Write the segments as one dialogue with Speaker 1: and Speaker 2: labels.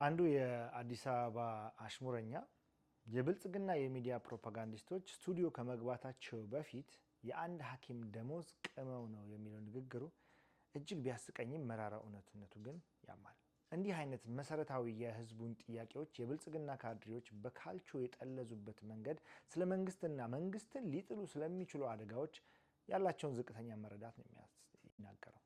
Speaker 1: አንዱ የአዲስ አበባ አሽሙረኛ የብልጽግና የሚዲያ ፕሮፓጋንዲስቶች ስቱዲዮ ከመግባታቸው በፊት የአንድ ሐኪም ደሞዝ ቅመው ነው የሚለው ንግግሩ እጅግ ቢያስቀኝም መራራ እውነትነቱ ግን ያማል። እንዲህ አይነት መሰረታዊ የህዝቡን ጥያቄዎች የብልጽግና ካድሬዎች በካልቾ የጠለዙበት መንገድ ስለ መንግስትና መንግስትን ሊጥሉ ስለሚችሉ አደጋዎች ያላቸውን ዝቅተኛ መረዳት ነው የሚናገረው።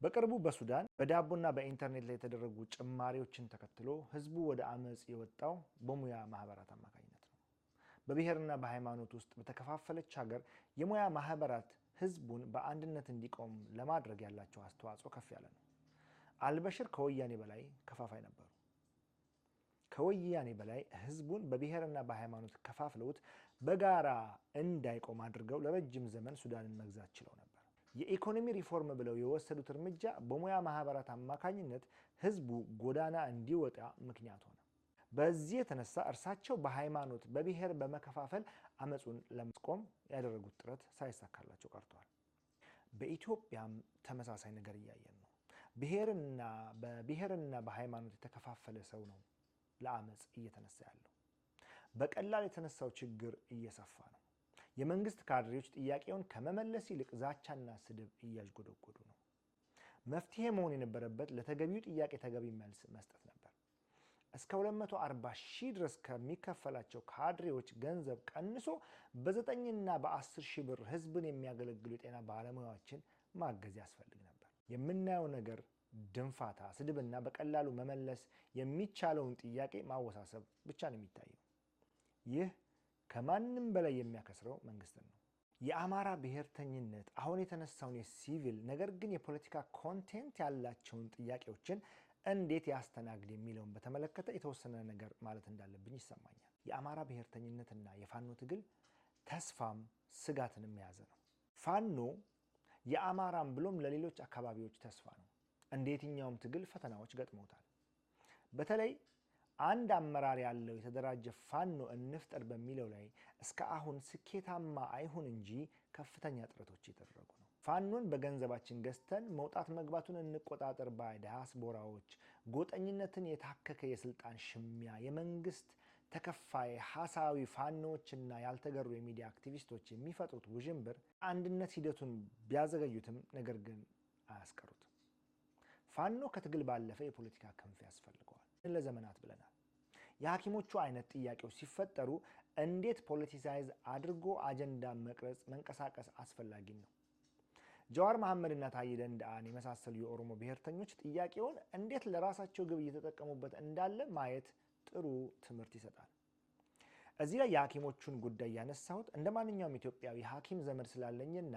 Speaker 1: በቅርቡ በሱዳን በዳቦና በኢንተርኔት ላይ የተደረጉ ጭማሪዎችን ተከትሎ ህዝቡ ወደ አመጽ የወጣው በሙያ ማህበራት አማካኝነት ነው። በብሔርና በሃይማኖት ውስጥ በተከፋፈለች ሀገር የሙያ ማህበራት ህዝቡን በአንድነት እንዲቆም ለማድረግ ያላቸው አስተዋጽኦ ከፍ ያለ ነው። አልበሽር ከወያኔ በላይ ከፋፋይ ነበሩ። ከወያኔ በላይ ህዝቡን በብሔርና በሃይማኖት ከፋፍለውት በጋራ እንዳይቆም አድርገው ለረጅም ዘመን ሱዳንን መግዛት ችለው ነበር። የኢኮኖሚ ሪፎርም ብለው የወሰዱት እርምጃ በሙያ ማህበራት አማካኝነት ህዝቡ ጎዳና እንዲወጣ ምክንያት ሆነ። በዚህ የተነሳ እርሳቸው በሃይማኖት በብሔር በመከፋፈል አመጹን ለማስቆም ያደረጉት ጥረት ሳይሳካላቸው ቀርተዋል። በኢትዮጵያም ተመሳሳይ ነገር እያየን ነው። በብሔርና በሃይማኖት የተከፋፈለ ሰው ነው ለአመጽ እየተነሳ ያለው። በቀላል የተነሳው ችግር እየሰፋ ነው። የመንግስት ካድሬዎች ጥያቄውን ከመመለስ ይልቅ ዛቻና ስድብ እያዥጎደጎዱ ነው። መፍትሄ መሆን የነበረበት ለተገቢው ጥያቄ ተገቢ መልስ መስጠት ነበር። እስከ 240 ሺህ ድረስ ከሚከፈላቸው ካድሬዎች ገንዘብ ቀንሶ በ9ና በ10 ሺህ ብር ህዝብን የሚያገለግሉ የጤና ባለሙያዎችን ማገዝ ያስፈልግ ነበር። የምናየው ነገር ድንፋታ፣ ስድብና በቀላሉ መመለስ የሚቻለውን ጥያቄ ማወሳሰብ ብቻ ነው የሚታየው። ይህ ከማንም በላይ የሚያከስረው መንግስትን ነው። የአማራ ብሔርተኝነት አሁን የተነሳውን የሲቪል ነገር ግን የፖለቲካ ኮንቴንት ያላቸውን ጥያቄዎችን እንዴት ያስተናግድ የሚለውን በተመለከተ የተወሰነ ነገር ማለት እንዳለብኝ ይሰማኛል። የአማራ ብሔርተኝነትና የፋኖ ትግል ተስፋም ስጋትንም የያዘ ነው። ፋኖ የአማራም ብሎም ለሌሎች አካባቢዎች ተስፋ ነው። እንደ የትኛውም ትግል ፈተናዎች ገጥመውታል። በተለይ አንድ አመራር ያለው የተደራጀ ፋኖ እንፍጠር በሚለው ላይ እስከ አሁን ስኬታማ አይሁን እንጂ ከፍተኛ ጥረቶች እየተደረጉ ነው። ፋኖን በገንዘባችን ገዝተን መውጣት መግባቱን እንቆጣጠር ባይ ዲያስፖራዎች፣ ጎጠኝነትን የታከከ የስልጣን ሽሚያ፣ የመንግስት ተከፋይ ሐሳዊ ፋኖዎችና ያልተገሩ የሚዲያ አክቲቪስቶች የሚፈጥሩት ውዥንብር አንድነት ሂደቱን ቢያዘገዩትም ነገር ግን አያስቀሩትም። ፋኖ ከትግል ባለፈ የፖለቲካ ክንፍ ያስፈልገዋል። ለዘመናት ብለናል። የሐኪሞቹ አይነት ጥያቄዎች ሲፈጠሩ እንዴት ፖለቲሳይዝ አድርጎ አጀንዳ መቅረጽ መንቀሳቀስ አስፈላጊ ነው። ጀዋር መሐመድና ታዬ ደንደአን የመሳሰሉ የኦሮሞ ብሔርተኞች ጥያቄውን እንዴት ለራሳቸው ግብ እየተጠቀሙበት እንዳለ ማየት ጥሩ ትምህርት ይሰጣል። እዚህ ላይ የሐኪሞቹን ጉዳይ ያነሳሁት እንደ ማንኛውም ኢትዮጵያዊ ሐኪም ዘመድ ስላለኝና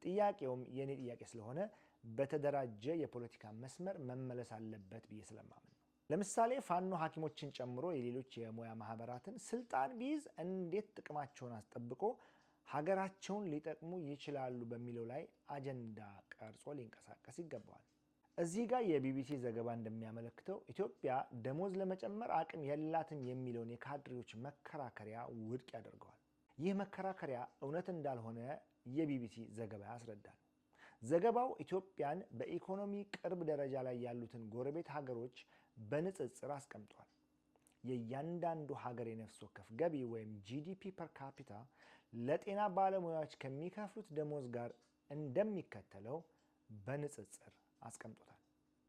Speaker 1: ጥያቄውም የኔ ጥያቄ ስለሆነ በተደራጀ የፖለቲካ መስመር መመለስ አለበት ብዬ ስለማምን ነው። ለምሳሌ ፋኖ ሐኪሞችን ጨምሮ የሌሎች የሙያ ማህበራትን ስልጣን ቢይዝ እንዴት ጥቅማቸውን አስጠብቆ ሀገራቸውን ሊጠቅሙ ይችላሉ በሚለው ላይ አጀንዳ ቀርጾ ሊንቀሳቀስ ይገባዋል። እዚህ ጋር የቢቢሲ ዘገባ እንደሚያመለክተው ኢትዮጵያ ደሞዝ ለመጨመር አቅም የላትም የሚለውን የካድሬዎች መከራከሪያ ውድቅ ያደርገዋል። ይህ መከራከሪያ እውነት እንዳልሆነ የቢቢሲ ዘገባ ያስረዳል። ዘገባው ኢትዮጵያን በኢኮኖሚ ቅርብ ደረጃ ላይ ያሉትን ጎረቤት ሀገሮች በንጽጽር አስቀምጧል። የእያንዳንዱ ሀገር የነፍስ ወከፍ ገቢ ወይም ጂዲፒ ፐር ካፒታ ለጤና ባለሙያዎች ከሚከፍሉት ደሞዝ ጋር እንደሚከተለው በንጽጽር አስቀምጦታል።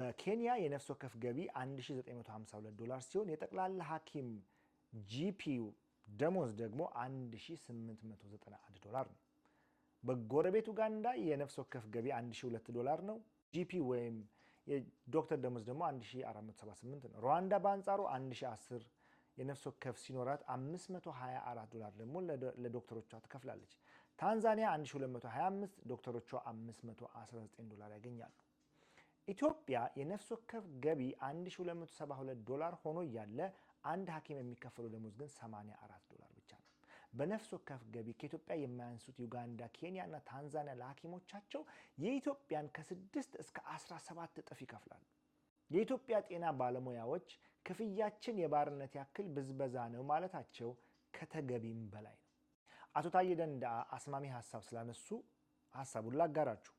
Speaker 1: በኬንያ የነፍስ ወከፍ ገቢ $1952 ሲሆን የጠቅላላ ሐኪም ጂፒ ደሞዝ ደግሞ $1891 ነው። በጎረቤት ኡጋንዳ የነፍስ ወከፍ ገቢ $1002 ነው። ጂፒ ወይም የዶክተር ደሞዝ ደግሞ $1478 ነው። ሩዋንዳ በአንጻሩ 1010 የነፍስ ወከፍ ሲኖራት $524 ደግሞ ለዶክተሮቿ ትከፍላለች። ታንዛኒያ 1225፣ ዶክተሮቿ $519 ያገኛሉ። ኢትዮጵያ የነፍስ ወከፍ ገቢ $1272 ሆኖ እያለ አንድ ሐኪም የሚከፈለው ደሞዝ ግን $84 ብቻ ነው። በነፍስ ወከፍ ገቢ ከኢትዮጵያ የማያንሱት ዩጋንዳ፣ ኬንያ እና ታንዛኒያ ለሐኪሞቻቸው የኢትዮጵያን ከ6 እስከ 17 እጥፍ ይከፍላሉ። የኢትዮጵያ ጤና ባለሙያዎች ክፍያችን የባርነት ያክል ብዝበዛ ነው ማለታቸው ከተገቢም በላይ ነው። አቶ ታዬ ደንደአ አስማሚ ሐሳብ ስላነሱ ሐሳቡን ላጋራችሁ።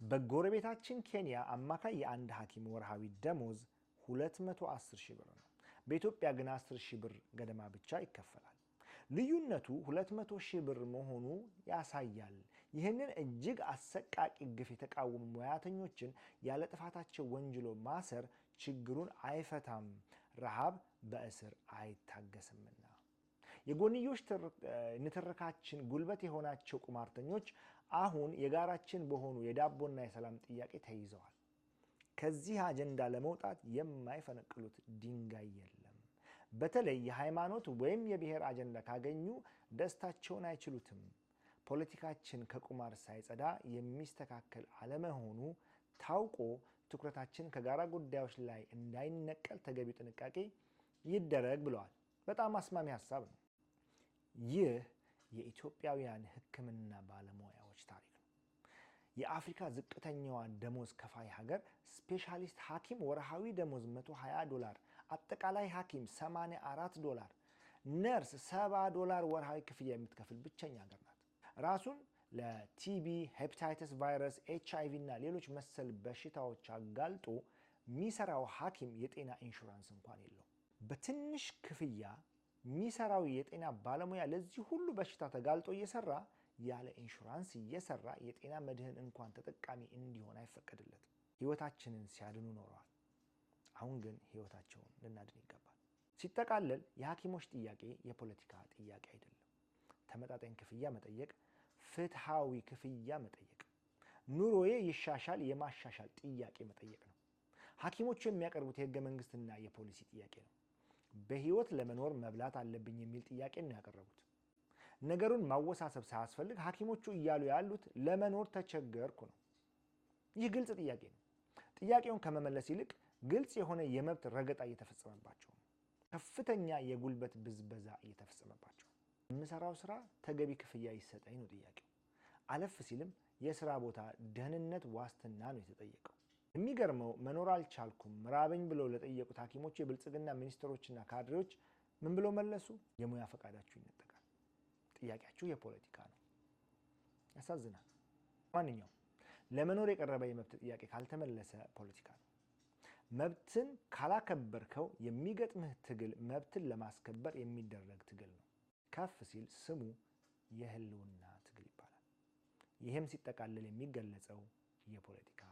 Speaker 1: በጎረቤታችን ኬንያ አማካይ የአንድ ሐኪም ወርሃዊ ደሞዝ 210 ሺህ ብር ነው። በኢትዮጵያ ግን 10 ሺህ ብር ገደማ ብቻ ይከፈላል። ልዩነቱ 200 ሺህ ብር መሆኑ ያሳያል። ይህንን እጅግ አሰቃቂ ግፍ የተቃወሙ ሙያተኞችን ያለ ጥፋታቸው ወንጅሎ ማሰር ችግሩን አይፈታም፣ ረሃብ በእስር አይታገስምና። የጎንዮሽ ንትርካችን ጉልበት የሆናቸው ቁማርተኞች አሁን የጋራችን በሆኑ የዳቦና የሰላም ጥያቄ ተይዘዋል። ከዚህ አጀንዳ ለመውጣት የማይፈነቅሉት ድንጋይ የለም። በተለይ የሃይማኖት ወይም የብሔር አጀንዳ ካገኙ ደስታቸውን አይችሉትም። ፖለቲካችን ከቁማር ሳይጸዳ የሚስተካከል አለመሆኑ ታውቆ ትኩረታችን ከጋራ ጉዳዮች ላይ እንዳይነቀል ተገቢ ጥንቃቄ ይደረግ ብለዋል። በጣም አስማሚ ሀሳብ ነው። ይህ የኢትዮጵያውያን ሕክምና ባለሙያዎች ታሪክ ነው። የአፍሪካ ዝቅተኛዋ ደሞዝ ከፋይ ሀገር ስፔሻሊስት ሐኪም ወርሃዊ ደሞዝ $120፣ አጠቃላይ ሐኪም $84፣ ነርስ $70 ወርሃዊ ክፍያ የምትከፍል ብቸኛ ሀገር ናት። ራሱን ለቲቢ፣ ሄፓታይተስ ቫይረስ፣ HIV እና ሌሎች መሰል በሽታዎች አጋልጦ የሚሰራው ሐኪም የጤና ኢንሹራንስ እንኳን የለው። በትንሽ ክፍያ የሚሰራው የጤና ባለሙያ ለዚህ ሁሉ በሽታ ተጋልጦ እየሰራ ያለ ኢንሹራንስ እየሰራ የጤና መድህን እንኳን ተጠቃሚ እንዲሆን አይፈቀድለትም። ህይወታችንን ሲያድኑ ኖረዋል። አሁን ግን ህይወታቸውን ልናድን ይገባል። ሲጠቃለል የሐኪሞች ጥያቄ የፖለቲካ ጥያቄ አይደለም። ተመጣጣኝ ክፍያ መጠየቅ፣ ፍትሃዊ ክፍያ መጠየቅ፣ ኑሮዬ ይሻሻል የማሻሻል ጥያቄ መጠየቅ ነው። ሐኪሞቹ የሚያቀርቡት የህገ መንግስትና የፖሊሲ ጥያቄ ነው። በህይወት ለመኖር መብላት አለብኝ የሚል ጥያቄ ነው ያቀረቡት። ነገሩን ማወሳሰብ ሳያስፈልግ ሐኪሞቹ እያሉ ያሉት ለመኖር ተቸገርኩ ነው። ይህ ግልጽ ጥያቄ ነው። ጥያቄውን ከመመለስ ይልቅ ግልጽ የሆነ የመብት ረገጣ እየተፈጸመባቸው ነው። ከፍተኛ የጉልበት ብዝበዛ እየተፈጸመባቸው። የምሰራው ስራ ተገቢ ክፍያ ይሰጠኝ ነው ጥያቄው። አለፍ ሲልም የስራ ቦታ ደህንነት ዋስትና ነው የተጠየቀው። የሚገርመው መኖር አልቻልኩም ራበኝ ብለው ለጠየቁት ሐኪሞች የብልጽግና ሚኒስትሮችና ካድሬዎች ምን ብለው መለሱ? የሙያ ፈቃዳችሁ ይነጠቃል፣ ጥያቄያችሁ የፖለቲካ ነው። ያሳዝናል። ማንኛውም ለመኖር የቀረበ የመብት ጥያቄ ካልተመለሰ ፖለቲካ ነው። መብትን ካላከበርከው የሚገጥምህ ትግል መብትን ለማስከበር የሚደረግ ትግል ነው። ከፍ ሲል ስሙ የህልውና ትግል ይባላል። ይህም ሲጠቃለል የሚገለጸው የፖለቲካ